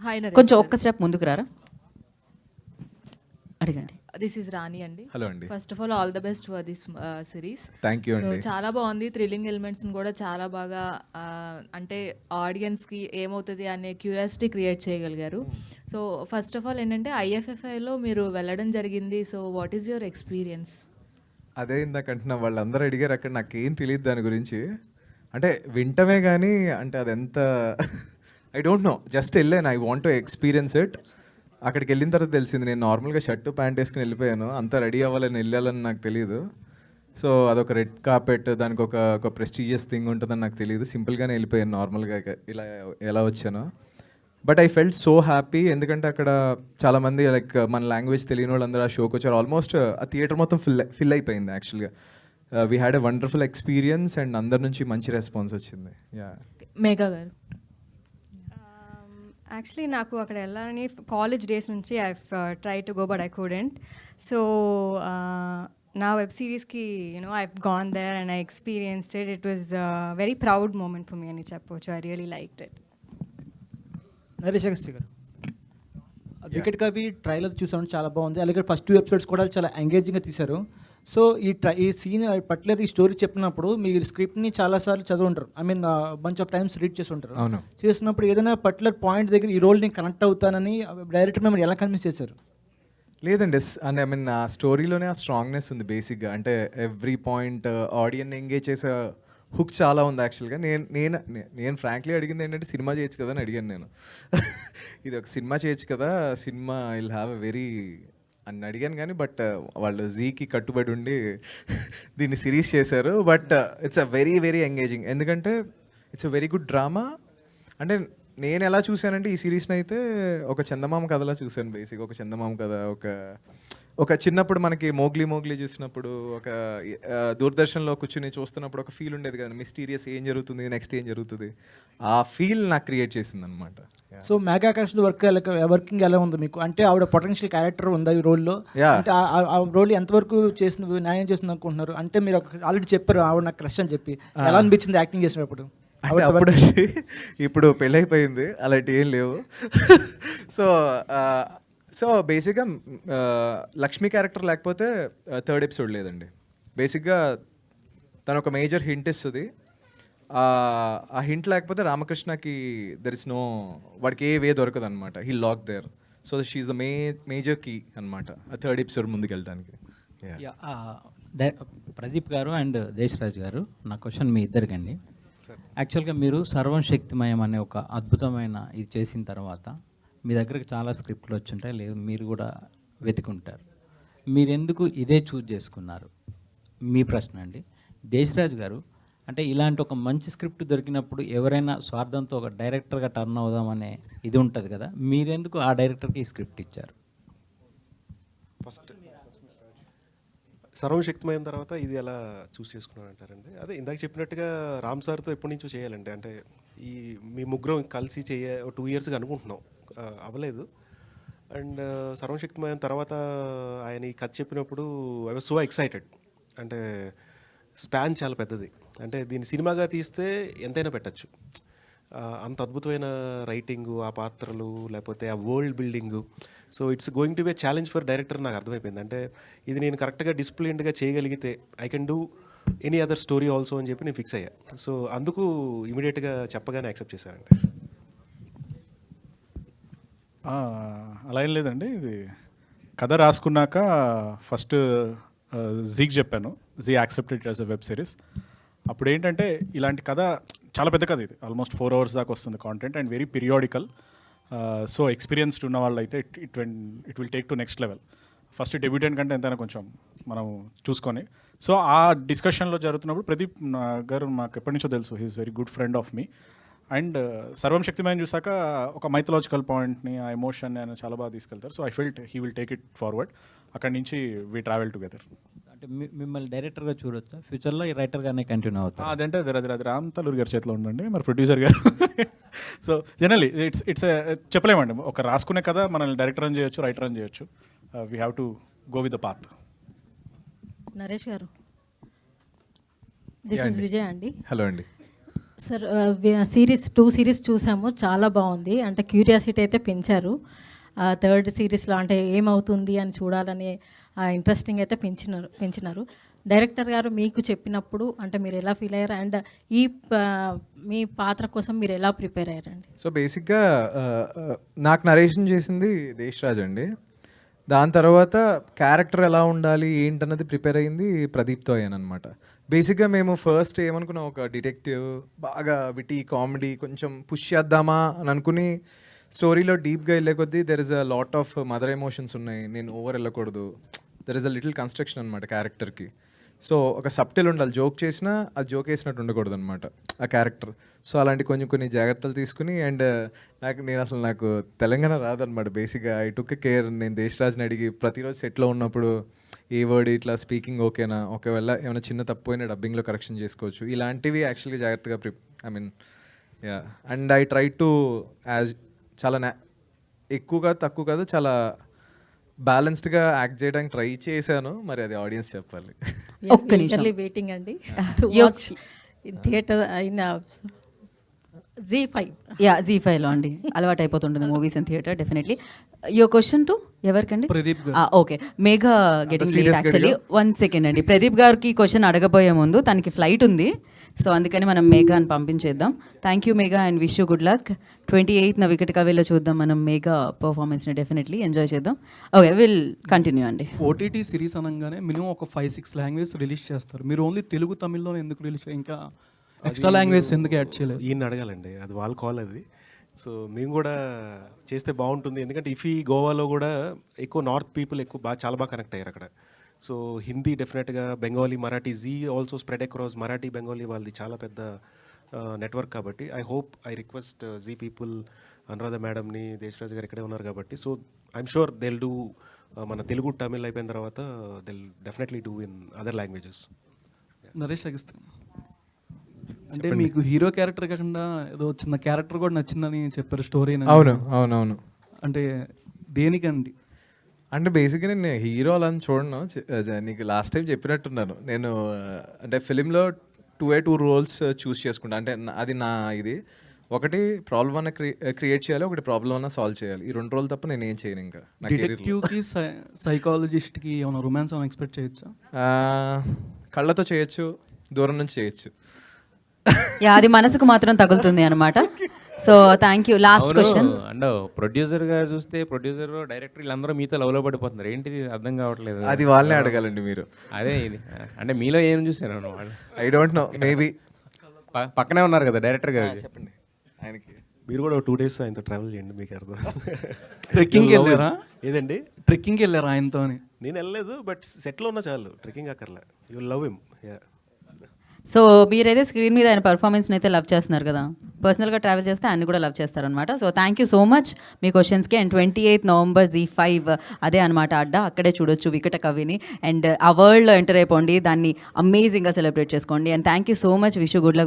Hi Naresh కొంచెం గారు. ఒక్క స్టెప్ ముందుకు రారా, అడగండి. దిస్ ఇస్ రాణి అండి. హలో అండి. First of all the best for this series. Thank you so అండి. చాలా బాగుంది. థ్రిల్లింగ్ ఎలిమెంట్స్ కూడా చాలా బాగా అంటే ఆడియన్స్ కి ఏమవుతుంది అనే క్యూరియాసిటీ క్రియేట్ చేయగలిగారు. సో ఫస్ట్ ఆఫ్ ఆల్ ఏంటంటే ఐఎఫ్ఎఫ్ఐలో మీరు వెళ్ళడం జరిగింది. So what is your experience? అదే ఇందాక అంటున్నా, వాళ్ళందరూ అడిగారు అక్కడ, నాకేం తెలియదు దాని గురించి. అంటే వింటమే కానీ అంటే అది ఎంత ఐ డోంట్ నో, జస్ట్ వెళ్ళాను, I want to experience it. అక్కడికి వెళ్ళిన తర్వాత తెలిసింది, నేను నార్మల్గా షర్టు ప్యాంట్ వేసుకుని వెళ్ళిపోయాను, అంతా రెడీ అవ్వాలని వెళ్ళాలని నాకు తెలియదు. సో అదొక రెడ్ కార్పెట్, దానికి ఒక ప్రెస్టీజియస్ థింగ్ ఉంటుందని నాకు తెలియదు. సింపుల్గానే వెళ్ళిపోయాను నార్మల్గా ఇలా ఎలా వచ్చానో. But I felt so happy, ఎందుకంటే అక్కడ చాలామంది లైక్ మన లాంగ్వేజ్ తెలియని వాళ్ళందరూ ఆ షోకి వచ్చారు. ఆల్మోస్ట్ ఆ థియేటర్ మొత్తం ఫిల్ అయిపోయింది యాక్చువల్గా. We had a wonderful experience and అందరి నుంచి మంచి రెస్పాన్స్ వచ్చింది. యా, మేఘా గారు. యాక్చువల్లీ నాకు అక్కడ వెళ్ళాలని కాలేజ్ డేస్ నుంచి I try to go but I couldn't. So నా వెబ్ సిరీస్కి I gone there and I experienced it. It was very proud moment for me అని చెప్పవచ్చు. I really liked it. Naresh Agastya గారు, వికెట్ కవి ట్రైలర్ చూసాను, చాలా బాగుంది. అలాగే ఫస్ట్ 2 ఎపిసోడ్స్ కూడా చాలా ఎంగేజింగ్గా తీశారు. సో ఈ సీన్ పర్టికులర్ ఈ స్టోరీ చెప్పినప్పుడు మీరు స్క్రిప్ట్ని చాలాసార్లు చదువుంటారు, I mean bunch of times read చేసి ఉంటారు. అవును. చేసినప్పుడు ఏదైనా పర్టికులర్ పాయింట్ దగ్గర ఈ రోల్ నేను కనెక్ట్ అవుతానని డైరెక్టర్ మిమ్మల్ని ఎలా కన్విన్స్ చేశారు? లేదండి, అంటే ఐ మీన్ ఆ స్టోరీలోనే ఆ స్ట్రాంగ్నెస్ ఉంది బేసిక్గా. అంటే ఎవ్రీ పాయింట్ ఆడియన్ ఎంగేజ్ చేసే హుక్ చాలా ఉంది యాక్చువల్గా. నేను ఫ్రాంక్లీ అడిగింది ఏంటంటే, సినిమా చేయొచ్చు కదా అని అడిగాను నేను. ఇది ఒక సినిమా చేయొచ్చు కదా, cinema will have a very అని అడిగాను కానీ, బట్ వాళ్ళు జీకి కట్టుబడి ఉండి దీన్ని సిరీస్ చేశారు. But it's a very very engaging, ఎందుకంటే it's a very good drama. అంటే నేను ఎలా చూశానంటే ఈ సిరీస్ని అయితే ఒక చందమామ కథలా చూశాను బేసిక్. ఒక చందమామ కథ, ఒక చిన్నప్పుడు మనకి మోగ్లీ చూసినప్పుడు, ఒక దూరదర్శన్లో కూర్చుని చూస్తున్నప్పుడు ఒక ఫీల్ ఉండేది కదా, మిస్టీరియస్ ఏం జరుగుతుంది, నెక్స్ట్ ఏం జరుగుతుంది, ఆ ఫీల్ నాకు క్రియేట్ చేసింది అనమాట. సో మెగా కాస్ట్ వర్కింగ్ ఎలా ఉంది మీకు? అంటే ఆవిడ పొటెన్షియల్ క్యారెక్టర్ ఉందా ఈ రోల్లో? అంటే ఆ రోల్ ఎంతవరకు చేసిన న్యాయం చేసింది అనుకుంటున్నారు? అంటే మీరు ఆల్రెడీ చెప్పారు ఆవిడ నాకు క్రష్ అని చెప్పి, ఎలా అనిపించింది యాక్టింగ్ చేసినప్పుడు? అంటే అప్పుడు ఇప్పుడు పెళ్ళైపోయింది, అలాంటి ఏం లేవు. సో బేసిక్గా లక్ష్మి క్యారెక్టర్ లేకపోతే 3rd ఎపిసోడ్ లేదండి. బేసిక్గా తను ఒక మేజర్ హింట్ ఇస్తుంది. ఆ హింట్ లేకపోతే రామకృష్ణకి దెర్ ఇస్ నో, వాడికి ఏ వే దొరకదు అనమాట. He lock there. So she the major key అనమాట ఆ 3rd ఎపిసోడ్ ముందుకు వెళ్ళడానికి. ప్రదీప్ గారు అండ్ దేశరాజ్ గారు, నా క్వశ్చన్ మీ ఇద్దరికండి. యాక్చువల్గా మీరు సర్వం శక్తిమయం అనే ఒక అద్భుతమైన ఇది చేసిన తర్వాత మీ దగ్గరకు చాలా స్క్రిప్ట్లు వచ్చుంటాయి, లేదు మీరు కూడా వెతుకుంటారు. మీరు ఎందుకు ఇదే చూజ్ చేసుకున్నారు? మీ ప్రశ్న అండి. దేశరాజ్ గారు, అంటే ఇలాంటి ఒక మంచి స్క్రిప్ట్ దొరికినప్పుడు ఎవరైనా స్వార్థంతో ఒక డైరెక్టర్గా టర్న్ అవుదామనే ఇది ఉంటుంది కదా, మీరెందుకు ఆ డైరెక్టర్కి ఈ స్క్రిప్ట్ ఇచ్చారు? ఫస్ట్ సర్వశక్తిమైన తర్వాత ఇది ఎలా చూస్ చేసుకున్నాను అంటారండి. అదే ఇందాక చెప్పినట్టుగా రామ్ సార్తో ఎప్పటి నుంచో చేయాలండి. అంటే ఈ మీ ముగ్గురం కలిసి 2 ఇయర్స్గా అనుకుంటున్నాం, అవ్వలేదు. అండ్ సర్వశక్తిమైన తర్వాత ఆయన ఈ కథ చెప్పినప్పుడు ఐ వాజ్ సో ఎక్సైటెడ్. అంటే స్పాన్ చాలా పెద్దది, అంటే దీన్ని సినిమాగా తీస్తే ఎంతైనా పెట్టచ్చు. అంత అద్భుతమైన రైటింగు, ఆ పాత్రలు, లేకపోతే ఆ world building. So it's going to be challenge for director నాకు అర్థమైపోయింది. అంటే ఇది నేను కరెక్ట్గా డిసిప్లిన్డ్గా చేయగలిగితే I can do any other story also అని చెప్పి నేను ఫిక్స్ అయ్యా. సో అందుకు ఇమీడియట్గా చెప్పగానే యాక్సెప్ట్ చేశానండి. అలా ఏం లేదండి, ఇది కథ రాసుకున్నాక ఫస్ట్ జీకి చెప్పాను, Zee accepted as a web series. అప్పుడు ఏంటంటే ఇలాంటి కథ చాలా పెద్ద కథ, ఇది ఆల్మోస్ట్ 4 hours దాకా వస్తుంది content and very periodical. So experienced ఉన్న వాళ్ళు అయితే it will take to next level. First debutant కంటే ఎంతైనా కొంచెం మనం చూసుకొని. సో ఆ డిస్కషన్లో జరుగుతున్నప్పుడు ప్రదీప్ గారు నాకు ఎప్పటి నుంచో తెలుసు, he's very good friend of me. And Sarvam Shaktimayam చూసాక ఒక మైథలాజికల్ పాయింట్ని, ఆ ఎమోషన్ని ఆయన చాలా బాగా తీసుకెళ్తారు. So I felt he will take it forward. అక్కడి నుంచి వీ ట్రావెల్ టుగెదర్. అంటే మిమ్మల్ని డైరెక్టర్గా చూడొచ్చా ఫ్యూచర్లో, ఈ రైటర్గానే కంటిన్యూ అవుతుంది? అదంటే అది రామ్ తలూరి గారి చేతిలో ఉండండి, మరి ప్రొడ్యూసర్ గారు. సో జనరలీ ఇట్స్ చెప్పలేమండి, ఒక రాసుకునే కదా మనల్ని డైరెక్టర్ అని చేయొచ్చు, రైటర్ అని చేయొచ్చు. We have to go with the path. Naresh గారు, దిస్ ఇస్ విజయ్ అండి. హలో అండి. సార్ సిరీస్ 2 సిరీస్ చూసాము, చాలా బాగుంది. అంటే క్యూరియాసిటీ అయితే పెంచారు. థర్డ్ సిరీస్లో అంటే ఏమవుతుంది అని చూడాలని ఇంట్రెస్టింగ్ అయితే పెంచినారు. డైరెక్టర్ గారు మీకు చెప్పినప్పుడు అంటే మీరు ఎలా ఫీల్ అయ్యారు, అండ్ ఈ మీ పాత్ర కోసం మీరు ఎలా ప్రిపేర్ అయ్యారండి? సో బేసిక్గా నాకు నరేషన్ చేసింది దేశ్ రాజ్ అండి. దాని తర్వాత క్యారెక్టర్ ఎలా ఉండాలి ఏంటన్నది ప్రిపేర్ అయ్యింది ప్రదీప్తో అయ్యానమాట. బేసిక్గా మేము ఫస్ట్ ఏమనుకున్నాం, ఒక డిటెక్టివ్ బాగా విటీ కామెడీ కొంచెం పుష్ చేద్దామా అని అనుకుని స్టోరీలో డీప్గా వెళ్ళే కొద్దీ there is a lot of mother emotions ఉన్నాయి, నేను ఓవర్ వెళ్ళకూడదు, there is a little construction అనమాట క్యారెక్టర్కి. సో ఒక సబ్టిల్ ఉండాలి, జోక్ చేసినా అది జోక్ వేసినట్టు ఉండకూడదు అనమాట ఆ క్యారెక్టర్. సో అలాంటి కొన్ని జాగ్రత్తలు తీసుకుని, అండ్ నాకు తెలంగాణ రాదనమాట బేసిక్గా. I took care. నేను దేశరాజ్ని అడిగి ప్రతిరోజు సెట్లో ఉన్నప్పుడు ఏ వర్డ్ ఇట్లా స్పీకింగ్ ఓకేనా, ఒకవేళ ఏమైనా చిన్న తప్పు అయినా డబ్బింగ్లో కరెక్షన్ చేసుకోవచ్చు, ఇలాంటివి యాక్చువల్గా జాగ్రత్తగా yeah. And I try to as చాలా ఎక్కువగా తక్కువ కాదు, చాలా బ్యాలెన్స్డ్గా యాక్ట్ చేయడానికి ట్రై చేశాను. మరి అది ఆడియన్స్ చెప్పాలి. ఒక్క నిమిషం. వెయిటింగ్ అండి Yo- థియేటర్ అయిన Z5. యా Z5లో అండి అలవాటు అయిపోతుంటుంది movies in theatre definitely. Your question to ఎవరికండి? ప్రదీప్ గారు. Okay, Megha getting late serious actually. 1 second అండి. ప్రదీప్ గారికి క్వశ్చన్ అడగబోయే ముందు తనకి ఫ్లైట్ ఉంది, సో అందుకని మనం మేఘాని పంపించేద్దాం. Thank you Megha and wish you good luck. 28న wicket కవేలో చూద్దాం మనం మేఘా పర్ఫార్మెన్స్ని, డెఫినెట్లీ ఎంజాయ్ చేద్దాం. ఓకే, విల్ కంటిన్యూ అండి. ఓటీటీ సిరీస్ అనగానే మినిమం ఒక 5-6 లాంగ్వేజ్ రిలీజ్ చేస్తారు. మీరు ఓన్లీ తెలుగు తమిళ్లోనే ఎందుకు రిలీజ్, ఇంకా ఎక్స్ట్రా లాంగ్వేజ్ ఎందుకు యాడ్ చేయలేదు? ఈయన అడగాలండి, అది వాళ్ళ కాల్ అది. సో మేము కూడా చేస్తే బాగుంటుంది, ఎందుకంటే ఇఫీ గోవాలో కూడా ఎక్కువ నార్త్ పీపుల్ చాలా బాగా కనెక్ట్ అయ్యారు అక్కడ. సో హిందీ డెఫినెట్గా, Bengali, Marathi, Zee also spread across Marathi, Bengali వాళ్ళది చాలా పెద్ద నెట్వర్క్ కాబట్టి I request Zee people, Anuradha మేడంని, దేశరాజ్ గారు ఇక్కడే ఉన్నారు కాబట్టి, so I'm sure they'll do. మన తెలుగు తమిళ్ అయిపోయిన తర్వాత they'll definitely do in other languages. Naresh Agastya, అంటే మీకు హీరో క్యారెక్టర్ కాకుండా ఏదో చిన్న క్యారెక్టర్ కూడా నచ్చిందని చెప్పారు స్టోరీ. అవును. అంటే దేనికండి? అంటే బేసిక్గా నేను హీరో అలా అని చూడను. నీకు లాస్ట్ టైం చెప్పినట్టున్నాను నేను, అంటే ఫిలింలో 2 రోల్స్ చూస్ చేసుకుంటా. అంటే అది నా ఇది, ఒకటి ప్రాబ్లమ్ అన్న క్రియేట్ చేయాలి, ఒకటి ప్రాబ్లమ్ అన్న సాల్వ్ చేయాలి. ఈ 2 రోల్ తప్ప నేను ఏం చేయను ఇంకా. డిటెక్టివ్కి సైకాలజిస్ట్కి ఏమైనా రొమాన్స్ ఏమైనా ఎక్స్పెక్ట్ చేయొచ్చా? కళ్ళతో చేయొచ్చు, దూరం నుంచి చేయొచ్చు. యా, అది మనసుకు మాత్రం తగులుతుంది అనమాట. So thank you. Last question. అంటే ప్రొడ్యూసర్ గారు చూస్తే, ప్రొడ్యూసర్ డైరెక్టర్ వీళ్ళందరూ మీతో లవ్లో పడిపోతున్నారు, ఏంటిది అర్థం కావట్లేదు. అది వాళ్ళనే అడగాలండి మీరు. అదే ఇది, అంటే మీలో ఏం చూసారు వాళ్ళు? ఐ డోంట్ నో, మేబీ పక్కనే ఉన్నారు కదా డైరెక్టర్ గారు. చెప్పండి ఆయనకి. మీరు కూడా 2 days ఆయనతో ట్రావెల్ చేయండి, మీకు అర్థం. ట్రెక్కింగ్కి వెళ్ళారా? ఏదండి? ట్రెక్కింగ్కి వెళ్ళారా ఆయనతో? నేను వెళ్ళలేదు, బట్ సెట్లో ఉన్న చాలు, ట్రెక్కింగ్ అక్కర్లే. You love him. Yeah. So మీరైతే స్క్రీన్ మీద ఆయన పర్ఫార్మెన్స్ని అయితే లవ్ చేస్తున్నారు కదా, పర్సనల్గా ట్రావెల్ చేస్తే ఆయన కూడా లవ్ చేస్తారనమాట. So thank you so much మీ క్వశ్చన్స్కి. అండ్ 28th నవంబర్ Z5 అదే అనమాట అడ్డా, అక్కడే చూడొచ్చు వికట కవిని. అండ్ ఆ వరల్డ్లో ఎంటర్ అయిపోండి, దాన్ని అమేజింగ్గా సెలబ్రేట్ చేసుకోండి. And thank you so much. Wish you good luck.